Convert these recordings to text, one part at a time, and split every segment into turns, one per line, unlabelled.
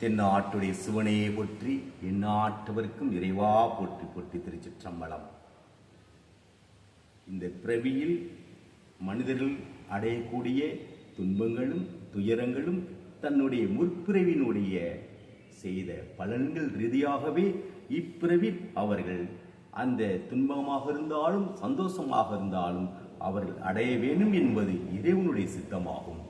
தென்னாட்டுடைய சிவனே போற்றி, எந்நாட்டவருக்கும் இறைவா போற்றி போற்றி. திருச்சிற்றம்பலம். இந்த பிறவியில் மனிதர்கள் அடையக்கூடிய துன்பங்களும் துயரங்களும் தன்னுடைய முற்பிறவினுடைய செய்த பலன்கள் ரீதியாகவே இப்பிறவி அவர்கள் அந்த துன்பமாக இருந்தாலும் சந்தோஷமாக இருந்தாலும் அவர்கள் அடைய வேண்டும் என்பது இறைவனுடைய சித்தமாகும்.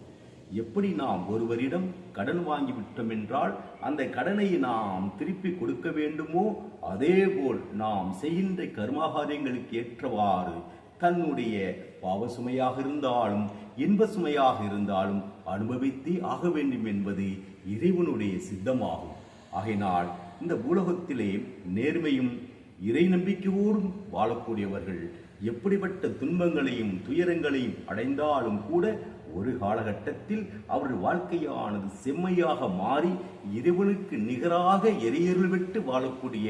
எப்படி நாம் ஒருவரிடம் கடன் வாங்கிவிட்டோம் என்றால் அந்த கடனை நாம் திருப்பி கொடுக்க வேண்டுமோ, அதேபோல் நாம் செய்கின்ற கர்மகாரியங்களுக்கு ஏற்றவாறு தன்னுடைய பாவ சுமையாக இருந்தாலும் இன்ப சுமையாக இருந்தாலும் அனுபவித்தே ஆக வேண்டும் என்பது இறைவனுடைய சித்தமாகும். ஆகையினால் இந்த உலகத்திலே நேர்மையும் இறை நம்பிக்கையோடும் வாழக்கூடியவர்கள் எப்படிப்பட்ட துன்பங்களையும் துயரங்களையும் அடைந்தாலும் கூட ஒரு காலகட்டத்தில் அவர்கள் வாழ்க்கையானது செம்மையாக மாறி இறைவனுக்கு நிகராக எரியருள் விட்டு வாழக்கூடிய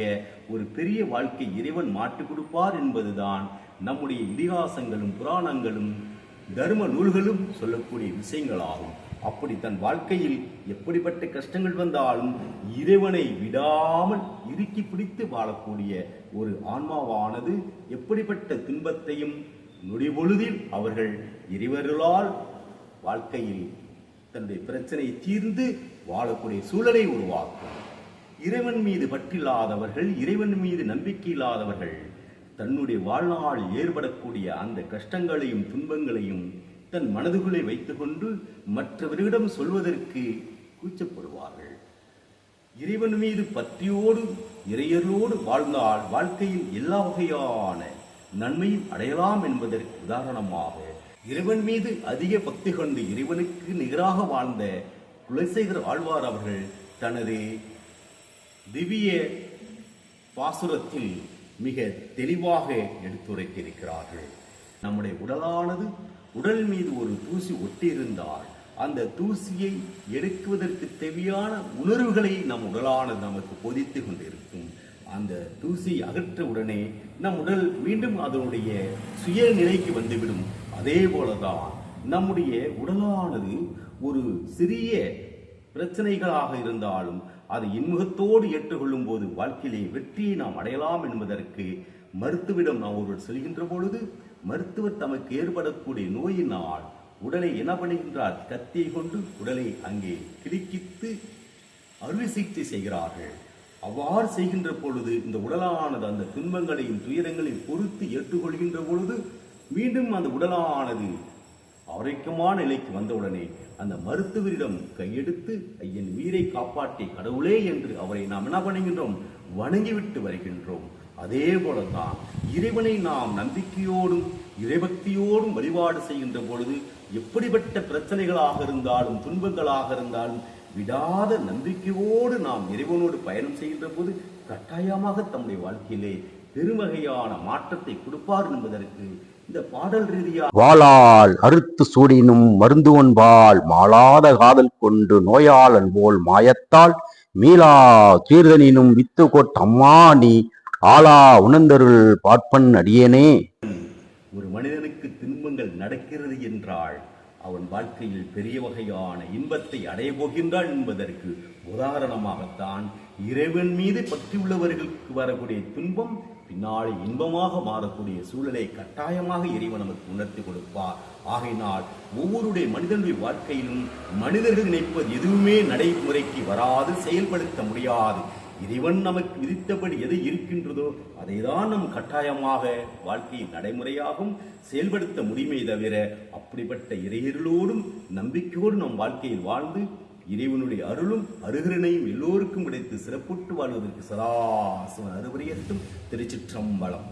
ஒரு பெரிய வாழ்க்கை இறைவன் மாற்றிக் கொடுப்பார் என்பதுதான் நம்முடைய இதிகாசங்களும் புராணங்களும் தர்ம நூல்களும் சொல்லக்கூடிய விஷயங்களாகும். அப்படி தன் வாழ்க்கையில் எப்படிப்பட்ட கஷ்டங்கள் வந்தாலும் இறைவனை விடாமல் இறுக்கி பிடித்து வாழக்கூடிய ஒரு ஆன்மாவானது எப்படிப்பட்ட துன்பத்தையும் நொடிபொழுதில் அவர்கள் இறைவர்களால் வாழ்க்கையில் தன்னுடைய பிரச்சனை தீர்ந்து வாழக்கூடிய சூழலை உருவாக்கும். இறைவன் மீது பற்றில்லாதவர்கள், இறைவன் மீது நம்பிக்கை இல்லாதவர்கள் தன்னுடைய வாழ்நாள் ஏற்படக்கூடிய அந்த கஷ்டங்களையும் துன்பங்களையும் தன் மனதுக்குள்ளே வைத்துக் கொண்டு மற்றவர்களிடம் சொல்வதற்கு கூச்சப்படுவார்கள். இறைவன் மீது பற்றியோடு இறையரோடு வாழ்ந்தால் வாழ்க்கையில் எல்லா வகையான நன்மையும் அடையலாம் என்பதற்கு உதாரணமாக இறைவன் மீது அதிக பக்தி கொண்டு இறைவனுக்கு நிகராக வாழ்ந்த குலசேகர ஆழ்வார் அவர்கள் தனது திவ்ய பாசுரத்தில் மிக தெளிவாக எடுத்துரைத்திருக்கிறார்கள். நம்முடைய உடலானது உடல் மீது ஒரு தூசி ஒட்டியிருந்தால் அந்த தூசியை எடுக்குவதற்கு தேவையான உணர்வுகளை நம் உடலானது நமக்கு போதித்து கொண்டிருக்கும். அந்த தூசியை அகற்ற உடனே நம் உடல் மீண்டும் அதனுடைய சுய நிலைக்கு வந்துவிடும். அதே போலதான் நம்முடைய உடலானது ஒரு சிறிய பிரச்சனைகளாக இருந்தாலும் அதை இன்முகத்தோடு ஏற்றுக்கொள்ளும் போது வாழ்க்கையிலே வெற்றியை நாம் அடையலாம் என்பதற்கு மருத்துவரிடம் நாம் ஒருவர் செல்கின்ற பொழுது மருத்துவர் தமக்கு ஏற்படக்கூடிய நோயினால் உடலை என்ன பண்ணுகின்றார்? கத்தியை கொண்டு உடலை அங்கே கிழிக்கித்து அறுவை சிகிச்சை செய்கிறார்கள். அவ்வாறு செய்கின்ற பொழுது இந்த உடலானது அந்த துன்பங்களையும் துயரங்களையும் பொறுத்து ஏற்றுக்கொள்கின்ற பொழுது மீண்டும் அந்த உடலானது ஆரோக்கியமான நிலைக்கு வந்தவுடனே அந்த மருத்துவரிடம் கையெடுத்து என் உயிரை காப்பாற்றிய கடவுளே என்று அவரை நாம் என்ன பண்ணுகின்றோம்? வணங்கிவிட்டு வருகின்றோம். அதே போலதான் இறைவனை நாம் நம்பிக்கையோடும் இறைபக்தியோடும் வழிபாடு செய்கின்ற பொழுது எப்படிப்பட்ட பிரச்சனைகளாக இருந்தாலும் துன்பங்களாக இருந்தாலும் விடாத நம்பிக்கையோடு நாம் இறைவனோடு பயணம் செய்கின்ற போது கட்டாயமாக தம்முடைய வாழ்க்கையிலே பெருவகையான மாற்றத்தை கொடுப்பார் என்பதற்கு இந்த பாடல் ரீதியாக
வாளால் அறுத்து சூடினும் மருந்துவன்பால் மாளாத காதல் கொண்டு நோயாளன் போல் மாயத்தால் மீளா தீர்தனினும் வித்து கொட்டம்மா நீ ஆளா உணர்ந்தருள் பார்ப்பன் அடியேனே.
ஒரு மனிதனுக்கு துன்பங்கள் நடக்கிறது என்றால் அவன் வாழ்க்கையில் பெரிய வகையான இன்பத்தை அடைய போகின்றான் என்பதற்கு உதாரணமாகத்தான் இறைவன் மீது பற்றி உள்ளவர்களுக்கு வரக்கூடிய துன்பம் பின்னாலே இன்பமாக மாறக்கூடிய சூழலை கட்டாயமாக இறைவன் நமக்கு உணர்த்தி கொடுப்பார். ஆகையினால் ஒவ்வொருடைய மனிதனுடைய வாழ்க்கையிலும் மனிதர்கள் நினைப்பது எதுவுமே நடைமுறைக்கு வராது, செயல்படுத்த முடியாது. இறைவன் நமக்கு விதித்தபடி எது இருக்கின்றதோ அதை தான் நம் கட்டாயமாக வாழ்க்கையில் நடைமுறையாகவும் செயல்படுத்த முடியுமே தவிர அப்படிப்பட்ட இறையர்களோடும் நம்பிக்கையோடு நம் வாழ்க்கையில் வாழ்ந்து இறைவனுடைய அருளும் அருகரணையும் எல்லோருக்கும் கிடைத்து சிறப்புற்று வாழ்வதற்கு சதாசிவன் அருவரியட்டும். திருச்சிற்றம்பலம்.